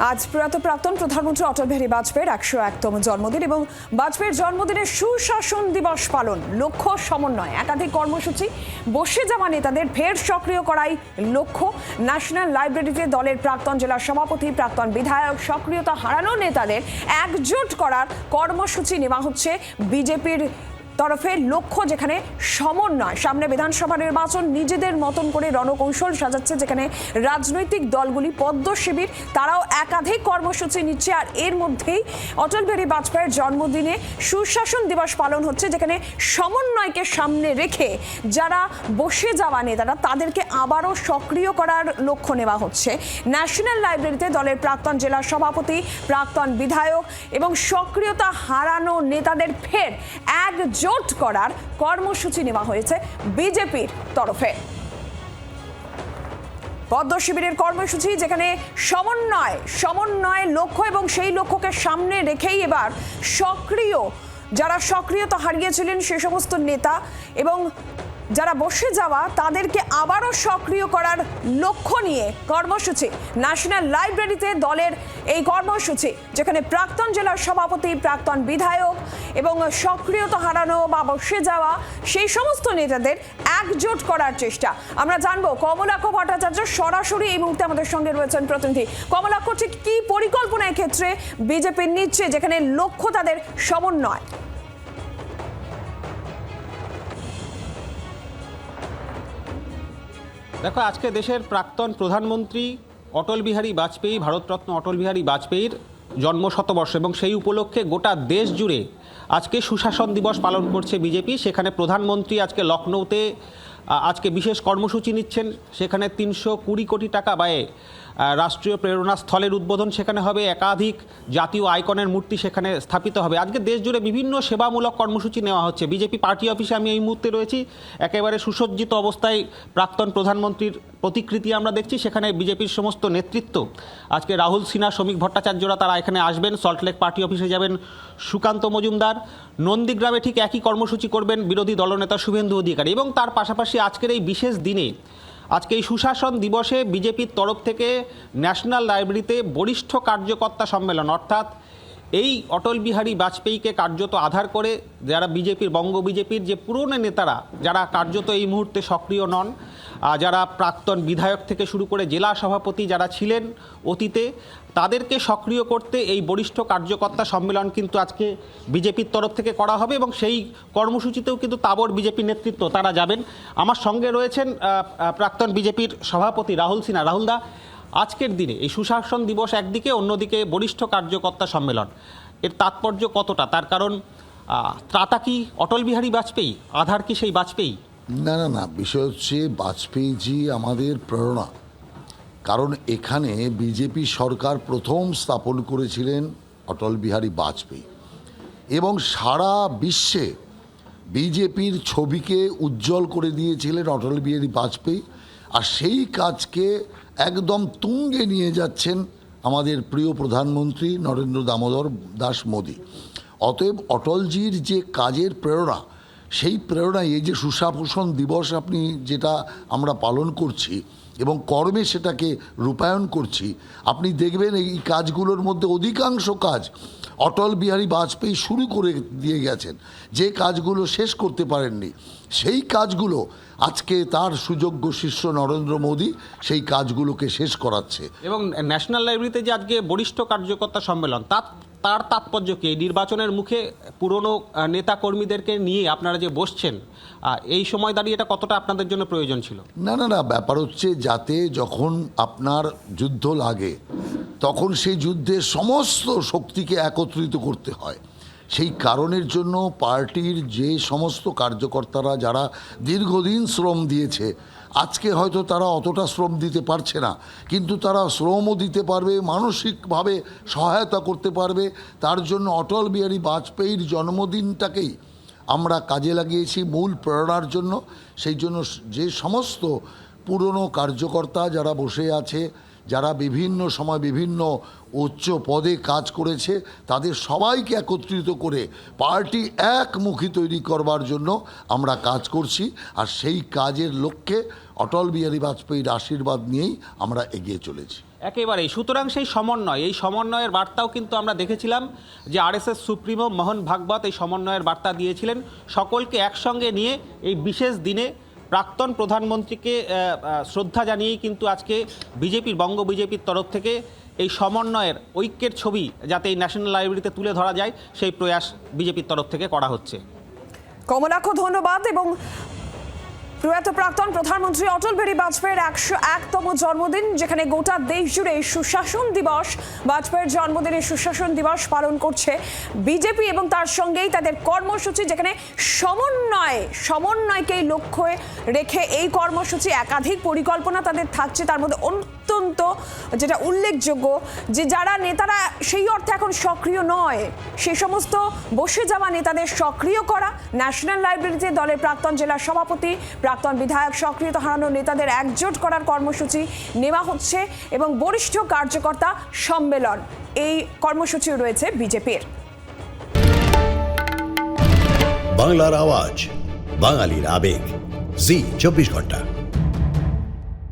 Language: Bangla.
আজ প্রয়াত প্রাক্তন প্রধানমন্ত্রী অটল বিহারী বাজপেয়ীর 101তম জন্মদিন এবং বাজপেয়ীর জন্মদিনে সুশাসন দিবস পালন, লক্ষ্য সমন্বয়, একাধিক কর্মসূচি, বসে যাওয়া নেতাদের ফের সক্রিয় করাই লক্ষ্য। ন্যাশনাল লাইব্রেরিতে দলের প্রাক্তন জেলা সভাপতি, প্রাক্তন বিধায়ক, সক্রিয়তা হারানো নেতাদের একজোট করার কর্মসূচি নেওয়া হচ্ছে বিজেপির তরফে। লক্ষ্য যেখানে সমন্বয়, সামনে বিধানসভা নির্বাচন, নিজেদের মতন করে রণকৌশল সাজাচ্ছে যেখানে রাজনৈতিক দলগুলি, পদ্ম শিবির তারাও একাধিক কর্মসূচি নিচ্ছে। আর এর মধ্যেই অটল বিহারী বাজপেয়ীর জন্মদিনে সুশাসন দিবস পালন হচ্ছে, যেখানে সমন্বয়কে সামনে রেখে যারা বসে যাওয়া নেতারা তাদেরকে আবারও সক্রিয় করার লক্ষ্য নেওয়া হচ্ছে। ন্যাশনাল লাইব্রেরিতে দলের প্রাক্তন জেলা সভাপতি, প্রাক্তন বিধায়ক এবং সক্রিয়তা হারানো নেতাদের ফের একজোট করার কর্মসূচি নেওয়া হয়েছে বিজেপির তরফে। পদ্ম শিবিরের কর্মসূচি যেখানে সমন্বয় লক্ষ্য এবং সেই লক্ষ্যকে সামনে রেখেই এবার যারা সক্রিয়তা হারিয়েছিলেন সে সমস্ত নেতা এবং যারা বসে যাওয়া তাদেরকে আবারও সক্রিয় করার লক্ষ্য নিয়ে কর্মসূচি। ন্যাশনাল লাইব্রেরিতে দলের এই কর্মসূচি যেখানে প্রাক্তন জেলার সভাপতি, প্রাক্তন বিধায়ক এবং সক্রিয়তা হারানো বা বসে যাওয়া সেই সমস্ত নেতাদের একজোট করার চেষ্টা। আমরা জানবো কমলাক্ষ ভট্টাচার্য সরাসরি এই মুহূর্তে আমাদের সঙ্গে রয়েছেন প্রতিনিধি। কমলাক্ষ, ঠিক কি পরিকল্পনা ক্ষেত্রে বিজেপি নিচ্ছে যেখানে লক্ষ্য তাদের সমন্বয়? দেখো, আজকে দেশের প্রাক্তন প্রধানমন্ত্রী অটল বিহারী বাজপেয়ী, ভারতরত্ন অটল বিহারী বাজপেয়ীর জন্ম শতবর্ষ এবং সেই উপলক্ষে গোটা দেশ জুড়ে আজকে সুশাসন দিবস পালন করছে বিজেপি। সেখানে প্রধানমন্ত্রী আজকে লখনৌতে আজকে বিশেষ কর্মসূচি নিচ্ছেন। সেখানে 320 কোটি টাকা ব্যয়ে রাষ্ট্রীয় প্রেরণা স্থলের উদ্বোধন সেখানে হবে, একাধিক জাতীয় আইকনের মূর্তি সেখানে স্থাপিত হবে। আজকে দেশ জুড়ে বিভিন্ন সেবামূলক কর্মসূচি নেওয়া হচ্ছে। বিজেপি পার্টি অফিসে আমি এই মুহূর্তে রয়েছি, একেবারে সুসজ্জিত অবস্থায় প্রাক্তন প্রধানমন্ত্রীর প্রতিকৃতি আমরা দেখছি। সেখানে বিজেপির সমস্ত নেতৃত্ব আজকে রাহুল সিনহা, শ্রমিক ভট্টাচার্যরা তারা এখানে আসবেন। সল্টলেক পার্টি অফিসে যাবেন সুকান্ত মজুমদার। নন্দীগ্রামে ঠিক একই কর্মসূচি করবেন বিরোধী দলনেতা শুভেন্দু অধিকারী। এবং তার পাশাপাশি আজকের এই বিশেষ দিনে, আজকে এই সুশাসন দিবসে বিজেপির তরফ থেকে ন্যাশনাল লাইব্রেরিতে বরিষ্ঠ কার্যকর্তা সম্মেলন, অর্থাৎ এই অটল বিহারী বাজপেয়ীকে কার্যত আধার করে যারা বঙ্গ বিজেপির যে পুরনো নেতারা যারা কার্যত এই মুহূর্তে সক্রিয় নন, যারা প্রাক্তন বিধায়ক থেকে শুরু করে জেলা সভাপতি যারা ছিলেন অতীতে, তাদেরকে সক্রিয় করতে এই বরিষ্ঠ কার্যকর্তা সম্মেলন কিন্তু আজকে বিজেপির তরফ থেকে করা হবে এবং সেই কর্মসূচিতেও কিন্তু তাবড় বিজেপি নেতৃত্ব তারা যাবেন। আমার সঙ্গে রয়েছেন প্রাক্তন বিজেপির সভাপতি রাহুল সিনহা। রাহুলদা, আজকের দিনে এই সুশাসন দিবস একদিকে, অন্যদিকে বরিষ্ঠ কার্যকর্তা সম্মেলন, এর তাৎপর্য কতটা? তার কারণ ত্রাতা কি অটল বিহারী বাজপেয়ী, আধার কি সেই বাজপেয়ী? না, বিষয় হচ্ছে বাজপেয়ীজি আমাদের প্রেরণা। কারণ এখানে বিজেপি সরকার প্রথম স্থাপন করেছিলেন অটল বিহারী বাজপেয়ী এবং সারা বিশ্বে বিজেপির ছবিকে উজ্জ্বল করে দিয়েছিলেন অটল বিহারী বাজপেয়ী। আর সেই কাজকে একদম তুঙ্গে নিয়ে যাচ্ছেন আমাদের প্রিয় প্রধানমন্ত্রী নরেন্দ্র দামোদর দাস মোদী। অতএব অটলজির যে কাজের প্রেরণা, সেই প্রেরণায় এই যে সুশাসন দিবস আপনি যেটা আমরা পালন করছি এবং কর্মে সেটাকে রূপায়ণ করছি, আপনি দেখবেন এই কাজগুলোর মধ্যে অধিকাংশ কাজ অটল বিহারী বাজপেয়ী শুরু করে দিয়ে গেছেন। যে কাজগুলো শেষ করতে পারেননি সেই কাজগুলো আজকে তার সুযোগ্য শিষ্য নরেন্দ্র মোদী সেই কাজগুলোকে শেষ করাচ্ছে। এবং ন্যাশনাল লাইব্রেরিতে যে আজকে বরিষ্ঠ কার্যকর্তা সম্মেলন, তার তাৎপর্য কি? নির্বাচনের মুখে পুরনো নেতা কর্মীদেরকে নিয়ে আপনারা যে বসছেন, এই সময় দাঁড়িয়ে এটা কতটা আপনাদের জন্য প্রয়োজন ছিল? না, ব্যাপার হচ্ছে যাতে যখন আপনার যুদ্ধ লাগে তখন সেই যুদ্ধের সমস্ত শক্তিকে একত্রিত করতে হয়। সেই কারণের জন্য পার্টির যে সমস্ত কার্যকর্তারা যারা দীর্ঘদিন শ্রম দিয়েছে, আজকে হয়তো তারা অতটা শ্রম দিতে পারছে না, কিন্তু তারা শ্রমও দিতে পারবে, মানসিকভাবে সহায়তা করতে পারবে। তার জন্য অটল বিহারী বাজপেয়ীর জন্মদিনটাকেই আমরা কাজে লাগিয়েছি মূল প্রেরণার জন্য। সেই জন্য যে সমস্ত পুরনো কার্যকর্তা যারা বসে আছে, যারা বিভিন্ন সময় বিভিন্ন উচ্চ পদে কাজ করেছে, তাদের সবাইকে একত্রিত করে পার্টি একমুখী তৈরি করবার জন্য আমরা কাজ করছি। আর সেই কাজের লক্ষ্যে অটল বিহারী বাজপেয়ীর আশীর্বাদ নিয়েই আমরা এগিয়ে চলেছি। একেবারেই। সুতরাং সেই সমন্বয়, এই সমন্বয়ের বার্তাও কিন্তু আমরা দেখেছিলাম যে আরএসএস সুপ্রিমো মোহন ভাগবত এই সমন্বয়ের বার্তা দিয়েছিলেন সকলকে একসঙ্গে নিয়ে এই বিশেষ দিনে প্রাক্তন প্রধানমন্ত্রীকে শ্রদ্ধা জানিয়েই কিন্তু আজকে বিজেপির বঙ্গ বিজেপির তরফ থেকে এই সমন্বয়ের ঐক্যের ছবি যাতে এই ন্যাশনাল লাইব্রেরিতে তুলে ধরা যায় সেই প্রয়াস বিজেপির তরফ থেকে করা হচ্ছে। কমলাক্ষ ধন্যবাদ। এবং প্রয়াত প্রাক্তন প্রধানমন্ত্রী অটল বিহারী বাজপেয়ীর 101তম জন্মদিন, যেখানে গোটা দেশ জুড়ে সুশাসন দিবস, বাজপেয়ীর জন্মদিনে সুশাসন দিবস পালন করছে বিজেপি এবং তার সঙ্গেই তাদের কর্মসূচি, যেখানে সমন্বয়কেই লক্ষ্যে রেখে এই কর্মসূচি, একাধিক পরিকল্পনা তাদের থাকছে। তার মধ্যে অত্যন্ত যেটা উল্লেখযোগ্য যে যারা নেতারা সেই অর্থে এখন সক্রিয় নয়, সেই সমস্ত বসে যাওয়া নেতাদের সক্রিয় করা, ন্যাশনাল লাইব্রেরিতে দলের প্রাক্তন জেলা সভাপতি, প্রাক্তন বিধায়ক, সক্রিয়তা হারানো নেতাদের একজোট করার কর্মসূচি নেওয়া হচ্ছে এবং বরিষ্ঠ কার্যকর্তা সম্মেলন, এই কর্মসূচি রয়েছে বিজেপির। বাংলার আওয়াজ, বাঙালির আবেগ, জি 24 ঘন্টা।